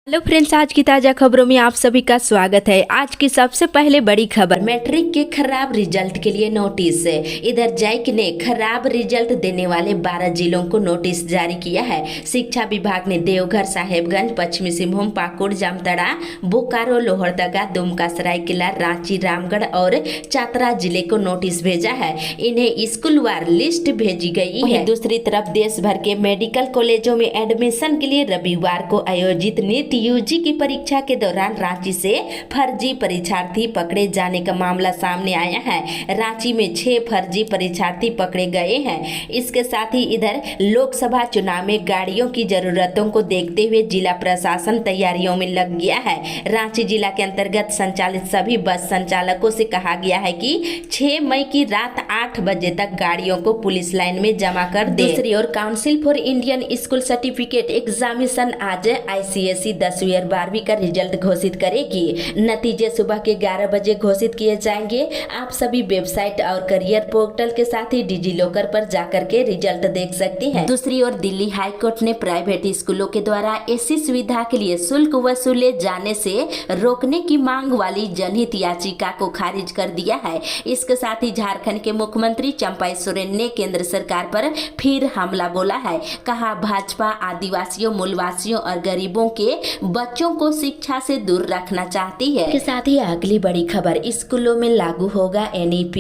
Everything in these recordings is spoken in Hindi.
हेलो फ्रेंड्स, आज की ताजा खबरों में आप सभी का स्वागत है। आज की सबसे पहले बड़ी खबर, मैट्रिक के खराब रिजल्ट के लिए नोटिस। इधर जैक ने खराब रिजल्ट देने वाले 12 जिलों को नोटिस जारी किया है। शिक्षा विभाग ने देवघर, साहेबगंज, पश्चिमी सिंहभूम, पाकुड़, जामताड़ा, बोकारो, लोहरदगा, दुमका, सरायकेला, रांची, रामगढ़ और चतरा जिले को नोटिस भेजा है। इन्हें स्कूलवार लिस्ट भेजी गई है। दूसरी तरफ देश भर के मेडिकल कॉलेजों में एडमिशन के लिए रविवार को आयोजित नीट यूजी की परीक्षा के दौरान रांची से फर्जी परीक्षार्थी पकड़े जाने का मामला सामने आया है। रांची में 6 फर्जी परीक्षार्थी पकड़े गए हैं। इसके साथ ही इधर लोकसभा चुनाव में गाड़ियों की जरूरतों को देखते हुए जिला प्रशासन तैयारियों में लग गया है। रांची जिला के अंतर्गत संचालित सभी बस संचालकों से कहा गया है कि 6 मई की रात 8 बजे तक गाड़ियों को पुलिस लाइन में जमा कर दे। दूसरी ओर council for Indian school certificate examination आज ICSE 10वीं और 12वीं का रिजल्ट घोषित करेगी। नतीजे सुबह के 11 बजे घोषित किए जाएंगे। आप सभी वेबसाइट और करियर पोर्टल के साथ ही डिजी लॉकर पर जाकर के रिजल्ट देख सकते हैं। दूसरी ओर दिल्ली हाई कोर्ट ने प्राइवेट स्कूलों के द्वारा ऐसी सुविधा के लिए शुल्क वसूले जाने से रोकने की मांग वाली जनहित याचिका को खारिज कर दिया है। इसके साथ ही झारखंड के मुख्यमंत्री चंपाई सोरेन ने केंद्र सरकार पर फिर हमला बोला है। कहा, भाजपा आदिवासियों, मूलवासियों और गरीबों के बच्चों को शिक्षा से दूर रखना चाहती है। इसके साथ ही अगली बड़ी खबर, स्कूलों में लागू होगा NEP।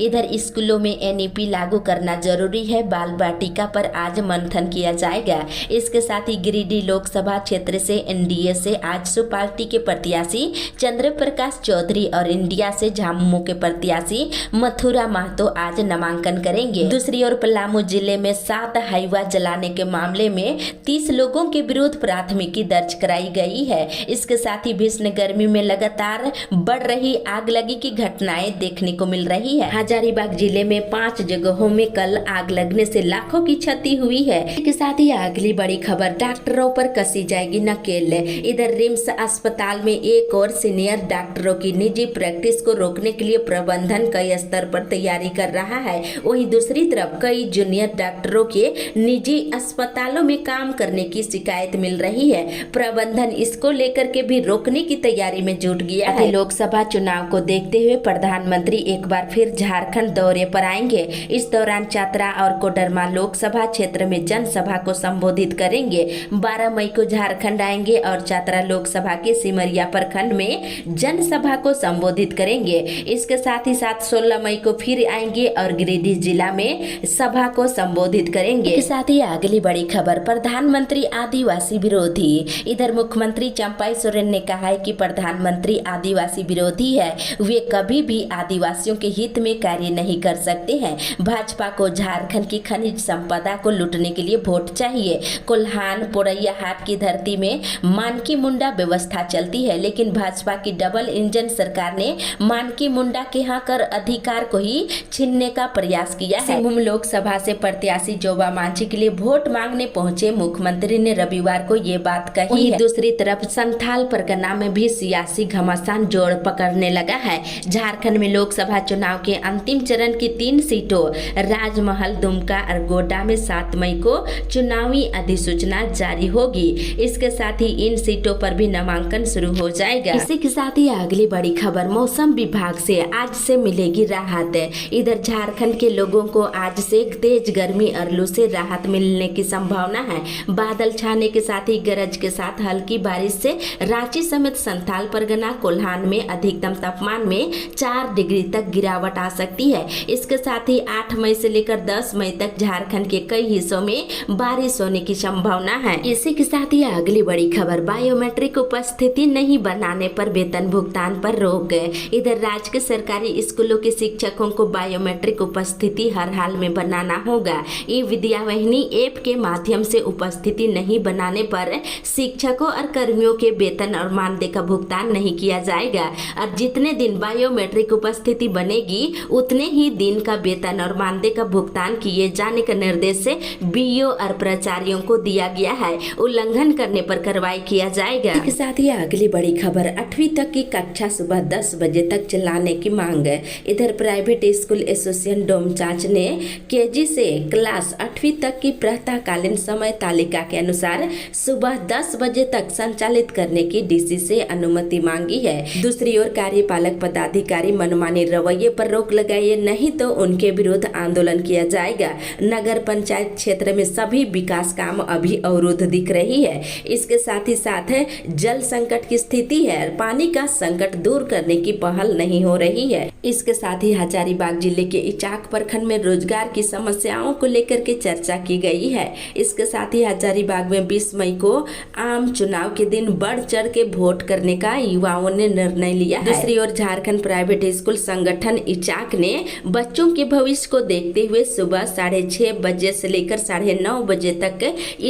इधर स्कूलों में NEP लागू करना जरूरी है। बाल बाटिका पर आज मंथन किया जाएगा। इसके साथ ही गिरिडीह लोकसभा क्षेत्र से NDA से आजसू पार्टी के प्रत्याशी चंद्र प्रकाश चौधरी और इंडिया से झामुमो के प्रत्याशी मथुरा महतो आज नामांकन करेंगे। दूसरी ओर पलामू जिले में 7 हाईवा जलाने के मामले में 30 लोगों के विरुद्ध प्राथमिकी दर्ज कराई गई है। इसके साथ ही भीषण गर्मी में लगातार बढ़ रही आगलगी की घटनाएं देखने को मिल रही है। हजारीबाग जिले में 5 जगहों में कल आग लगने से लाखों की क्षति हुई है। इसके साथ ही अगली बड़ी खबर, डॉक्टरों पर कसी जाएगी नकेल। इधर रिम्स अस्पताल में एक और सीनियर डॉक्टरों की निजी प्रैक्टिस को रोकने के लिए प्रबंधन कई स्तर पर तैयारी कर रहा है। वहीं दूसरी तरफ कई जूनियर डॉक्टरों के निजी अस्पतालों में काम करने की शिकायत मिल रही है। प्रबंधन इसको लेकर के भी रोकने की तैयारी में जुट गया है। लोकसभा चुनाव को देखते हुए प्रधानमंत्री एक बार फिर झारखंड दौरे पर आएंगे। इस दौरान चतरा और कोडरमा लोकसभा क्षेत्र में जनसभा को संबोधित करेंगे। 12 मई को झारखंड आएंगे और चतरा लोकसभा के सिमरिया प्रखंड में जनसभा को संबोधित करेंगे। इसके साथ ही 16 मई को फिर आएंगे और गिरिडीह जिला में सभा को संबोधित करेंगे। इसके साथ ही अगली बड़ी खबर, प्रधानमंत्री आदिवासी विरोधी। इधर मुख्यमंत्री चंपाई सोरेन ने कहा है कि प्रधानमंत्री आदिवासी विरोधी है। वे कभी भी आदिवासियों के हित में कार्य नहीं कर सकते हैं। भाजपा को झारखंड की खनिज संपदा को लूटने के लिए वोट चाहिए। कोल्हान पोरैया हाट की धरती में मानकी मुंडा व्यवस्था चलती है, लेकिन भाजपा की डबल इंजन सरकार ने मानकी मुंडा के यहाँ कर अधिकार को ही छीनने का प्रयास किया है। सिंहभूम लोकसभा से प्रत्याशी जोबा मांझी के लिए वोट मांगने पहुंचे मुख्यमंत्री ने रविवार को ये बात कही है। दूसरी तरफ संथाल परगना में भी सियासी घमासान जोर पकड़ने लगा है। झारखंड में लोकसभा चुनाव के अंतिम चरण की 3 सीटों राजमहल, दुमका और गोड्डा में 7 मई को चुनावी अधिसूचना जारी होगी। इसके साथ ही इन सीटों पर भी नामांकन शुरू हो जाएगा। इसी के साथ ही अगली बड़ी खबर, मौसम विभाग से आज से मिलेगी राहत। इधर झारखंड के लोगों को आज से तेज गर्मी और लू से राहत मिलने की संभावना है। बादल छाने के साथ ही गरज के साथ हल्की बारिश से रांची समेत संथाल परगना, कोल्हान में अधिकतम तापमान में 4 डिग्री तक गिरावट आ सकती है। इसके साथ ही 8 मई से लेकर 10 मई तक झारखंड के कई हिस्सों में बारिश होने की संभावना है। इसी के साथ ही अगली बड़ी खबर, बायोमेट्रिक उपस्थिति नहीं बनाने पर वेतन भुगतान पर रोक। इधर राज्य के सरकारी स्कूलों के शिक्षकों को बायोमेट्रिक उपस्थिति हर हाल में बनाना होगा। ये विद्यावाहिनी ऐप के माध्यम से उपस्थिति नहीं बनाने पर शिक्षकों और कर्मियों के वेतन और मानदेय का भुगतान नहीं किया जाएगा और जितने दिन बायोमेट्रिक उपस्थिति बनेगी उतने ही दिन का वेतन और मानदेय का भुगतान किए जाने का निर्देश BO और प्राचार्यों को दिया गया है। उल्लंघन करने पर कार्रवाई किया जाएगा। इसके साथ ही अगली बड़ी खबर, 8वीं तक की कक्षा सुबह 10 बजे तक चलाने की मांग। इधर प्राइवेट स्कूल एसोसिएशन डोमचांच ने KG से क्लास 8वीं तक की प्रातःकालीन समय तालिका के अनुसार सुबह 10 बजे तक संचालित करने की डीसी से अनुमति मांगी है। दूसरी ओर कार्यपालक पदाधिकारी मनमानी रवैये पर रोक लगाए, नहीं तो उनके विरुद्ध आंदोलन किया जाएगा। नगर पंचायत क्षेत्र में सभी विकास काम अभी अवरुद्ध दिख रही है। इसके साथ ही साथ जल संकट की स्थिति है, पानी का संकट दूर करने की पहल नहीं हो रही है। इसके साथ ही हजारीबाग जिले के इचाक प्रखंड में रोजगार की समस्याओं को लेकर के चर्चा की गई है। इसके साथ ही हजारीबाग में 20 मई को आम चुनाव के दिन बढ़ चढ़ के वोट करने का युवाओं ने निर्णय लिया है। दूसरी ओर झारखंड प्राइवेट स्कूल संगठन इचाक ने बच्चों के भविष्य को देखते हुए सुबह 6:30 बजे से लेकर 9:30 बजे तक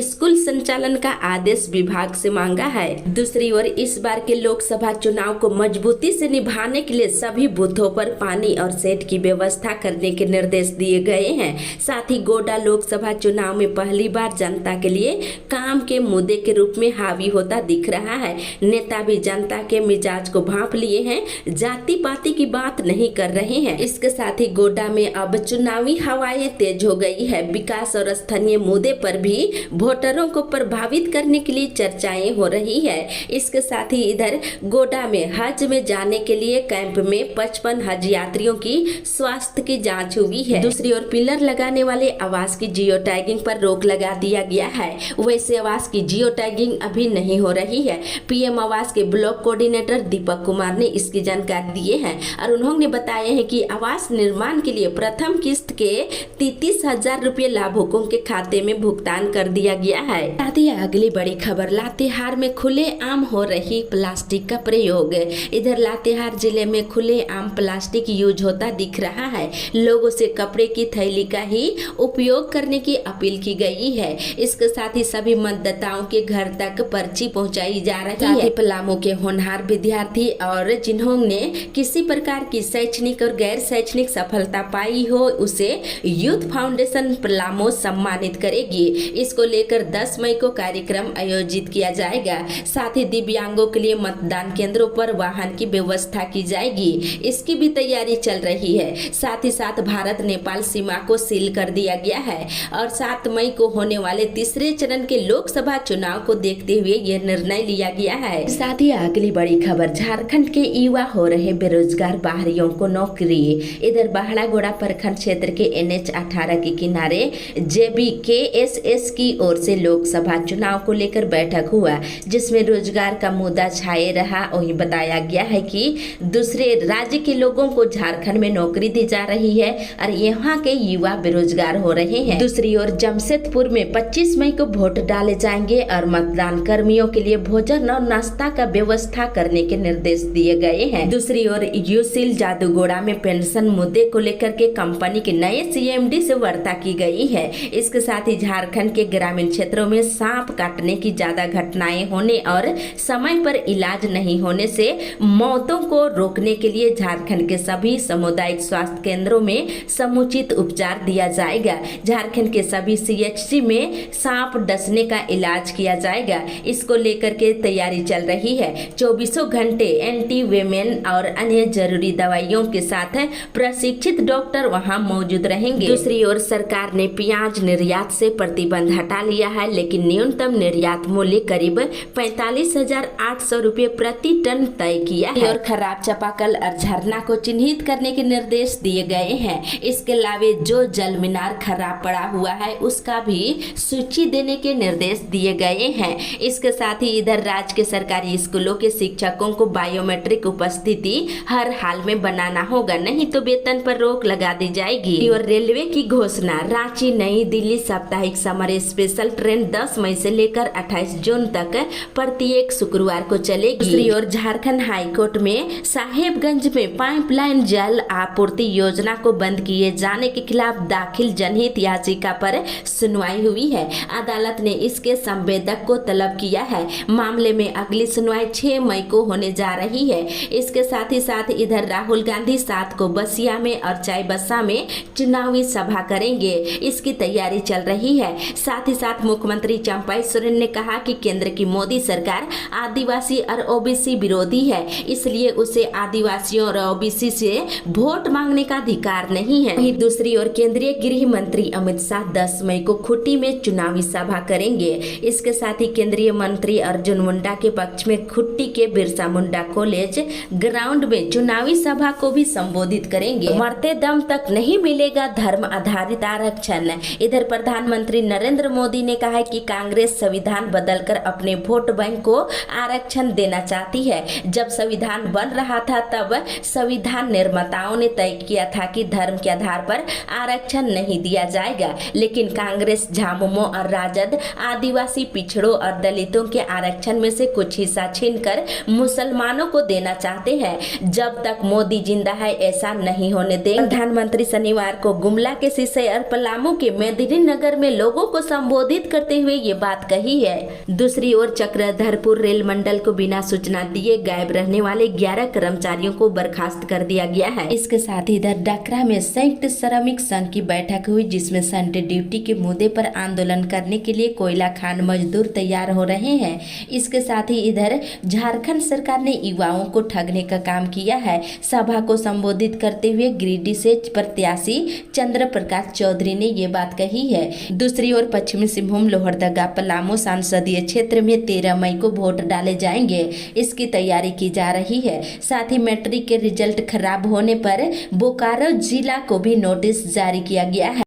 स्कूल संचालन का आदेश विभाग से मांगा है। दूसरी ओर इस बार के लोकसभा चुनाव को मजबूती से निभाने के लिए सभी बूथों पर पानी और शेड की व्यवस्था करने के निर्देश दिए गए हैं। साथ ही गोड्डा लोकसभा चुनाव में पहली बार जनता के लिए काम के मुद्दे के रूप में हावी होता दिख रहा है। नेता भी जनता के मिजाज को भांप लिए हैं, जाति पाति की बात नहीं कर रहे हैं। इसके साथ ही गोड्डा में अब चुनावी हवाएं तेज हो गई है। विकास और स्थानीय मुद्दे पर भी वोटरों को प्रभावित करने के लिए चर्चाएं हो रही है। इसके साथ ही इधर गोड्डा में हज में जाने के लिए कैंप में 55 हज यात्रियों की स्वास्थ्य की जांच हुई है। दूसरी ओर पिलर लगाने वाले आवास की जियो टैगिंग पर रोक लगा दिया गया है। वैसे आवास की जियो टैगिंग अभी नहीं हो रही है। पीएम आवास के ब्लॉक कोऑर्डिनेटर दीपक कुमार ने इसकी जानकारी दिए हैं और उन्होंने बताया है कि आवास निर्माण के लिए प्रथम किस्त के 33,000 रुपये लाभुकों के खाते में भुगतान कर दिया गया है। साथ ही अगली बड़ी खबर, लातेहार में खुले आम हो रही प्लास्टिक का प्रयोग। इधर लातेहार जिले में खुले आम प्लास्टिक यूज होता दिख रहा है। लोगों से कपड़े की थैली का ही उपयोग करने की अपील की गई है। इसके साथ ही सभी मतदाताओं के घर तक पर्ची पहुंचाई जा रही है। पलामू के होनहार विद्यार्थी और जिन्होंने किसी प्रकार की शैक्षणिक और गैर शैक्षणिक सफलता पाई हो उसे यूथ फाउंडेशन पलामू सम्मानित करेगी। इसको लेकर 10 मई को कार्यक्रम आयोजित किया जाएगा। साथ ही दिव्यांगों के लिए मतदान केंद्रों पर वाहन की व्यवस्था की जाएगी, इसकी भी तैयारी चल रही है। साथ ही साथ भारत नेपाल सीमा को सील कर दिया गया है और 7 मई को होने वाले तीसरे चरण के लोकसभा चुनाव को देखते हुए यह निर्णय लिया गया है। साथ ही अगली बड़ी खबर, झारखंड के युवा हो रहे बेरोजगार बाहरियों को नौकरी। इधर बाहड़ागोड़ा प्रखंड क्षेत्र के NH 18 के किनारे JBKSS की ओर से लोकसभा चुनाव को लेकर बैठक हुआ, जिसमें रोजगार का मुद्दा छाए रहा। वही बताया गया है कि दूसरे राज्य के लोगों को झारखंड में नौकरी दी जा रही है और यहाँ के युवा बेरोजगार हो रहे हैं। दूसरी ओर जमशेदपुर में 25 मई को वोट डाले जाएंगे और मतदान कर्मियों के लिए भोजन और नाश्ता का व्यवस्था करने के निर्देश दिए गए हैं। दूसरी ओर यूसिल जादूगोड़ा में पेंशन मुद्दे को लेकर के कंपनी के नए CMD से वार्ता की गई है। इसके साथ ही झारखंड के ग्रामीण क्षेत्रों में सांप काटने की ज्यादा घटनाएं होने और समय पर इलाज नहीं होने से मौतों को रोकने के लिए झारखंड के सभी सामुदायिक स्वास्थ्य केंद्रों में समुचित उपचार दिया जाएगा। झारखंड के सभी CHC में सांप डसने का इलाज किया जाएगा। इसको लेकर के तैयारी चल रही है। 24 घंटे एंटीवेमेन और अन्य जरूरी दवाइयों के साथ प्रशिक्षित डॉक्टर वहां मौजूद रहेंगे। दूसरी ओर सरकार ने प्याज निर्यात से प्रतिबंध हटा लिया है, लेकिन न्यूनतम निर्यात मूल्य करीब 45,800 रुपये प्रति टन तय किया है। और खराब चापाकल और झरना को चिन्हित करने के निर्देश दिए गए हैं। इसके अलावा जो जल मीनार खराब पड़ा हुआ है उसका भी सूची देने के निर्देश दिए गए हैं। इसके साथ ही इधर राज्य के सरकारी स्कूलों के शिक्षकों को बायोमेट्रिक उपस्थिति हर हाल में बनाना होगा, नहीं तो वेतन पर रोक लगा दी जाएगी। और रेलवे की घोषणा, रांची नई दिल्ली साप्ताहिक समर स्पेशल ट्रेन 10 मई से लेकर 28 जून तक प्रत्येक शुक्रवार को चलेगी। दूसरी ओर झारखंड हाईकोर्ट में साहेबगंज में पाइपलाइन जल आपूर्ति योजना को बंद किए जाने के खिलाफ दाखिल जनहित याचिका पर सुनवाई हुई है। अदालत ने इसके संवेदक को तलब किया है। मामले में अगली सुनवाई 6 मई को होने जा रही है। इसके साथ ही साथ इधर राहुल गांधी 7 को बसिया में और चाईबासा में चुनावी सभा करेंगे, इसकी तैयारी चल रही है। साथ ही साथ मुख्यमंत्री चंपाई सोरेन ने कहा कि केंद्र की मोदी सरकार आदिवासी और OBC विरोधी है, इसलिए उसे आदिवासियों और OBC से वोट मांगने का अधिकार नहीं है। वहीं दूसरी ओर केंद्रीय गृह मंत्री अमित शाह 10 मई को खूंटी में चुनावी सभा करेंगे। इसके साथ ही केंद्रीय केंद्रीय मंत्री अर्जुन मुंडा के पक्ष में खुट्टी के बिरसा मुंडा कॉलेज ग्राउंड में चुनावी सभा को भी संबोधित करेंगे। मरते दम तक नहीं मिलेगा धर्म आधारित आरक्षण। इधर प्रधानमंत्री नरेंद्र मोदी ने कहा है कि कांग्रेस संविधान बदलकर अपने वोट बैंक को आरक्षण देना चाहती है। जब संविधान बन रहा था तब संविधान निर्माताओं ने तय किया था कि धर्म के आधार पर आरक्षण नहीं दिया जाएगा, लेकिन कांग्रेस झामुमो और राजद आदिवासी पिछड़ों और दलितों के आरक्षण में से कुछ हिस्सा छीनकर मुसलमानों को देना चाहते हैं। जब तक मोदी जिंदा है ऐसा नहीं होने देंगे। प्रधानमंत्री शनिवार को गुमला के सिसई और पलामू के मेदिनीनगर में लोगों को संबोधित करते हुए ये बात कही है। दूसरी ओर चक्रधरपुर रेल मंडल को बिना सूचना दिए गायब रहने वाले 11 कर्मचारियों को बर्खास्त कर दिया गया है। इसके साथ ही इधर डकरा में संयुक्त श्रमिक संघ की बैठक हुई, जिसमें संडे ड्यूटी के मुद्दे पर आंदोलन करने के लिए कोयला खान मजदूर तैयार हो रहे हैं। इसके साथ ही इधर झारखंड सरकार ने युवाओं को ठगने का काम किया है। सभा को संबोधित करते हुए गिरिडीह से प्रत्याशी चंद्र प्रकाश चौधरी ने ये बात कही है। दूसरी ओर पश्चिमी सिंहभूम लोहरदगा पलामू संसदीय क्षेत्र में 13 मई को वोट डाले जाएंगे। इसकी तैयारी की जा रही है। साथ ही मैट्रिक के रिजल्ट खराब होने पर बोकारो जिला को भी नोटिस जारी किया गया है।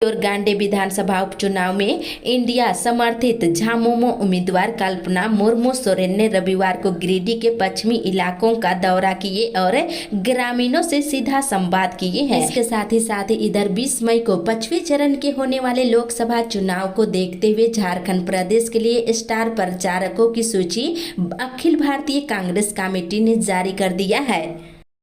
और गांडे विधानसभा उपचुनाव में इंडिया समर्थित झामुमो उम्मीदवार कल्पना मुर्मू सोरेन ने रविवार को गिरिडीह के पश्चिमी इलाकों का दौरा किए और ग्रामीणों से सीधा संवाद किए हैं। इसके साथ ही इधर 20 मई को 5वें चरण के होने वाले लोकसभा चुनाव को देखते हुए झारखंड प्रदेश के लिए स्टार प्रचारकों की सूची अखिल भारतीय कांग्रेस कमेटी ने जारी कर दिया है।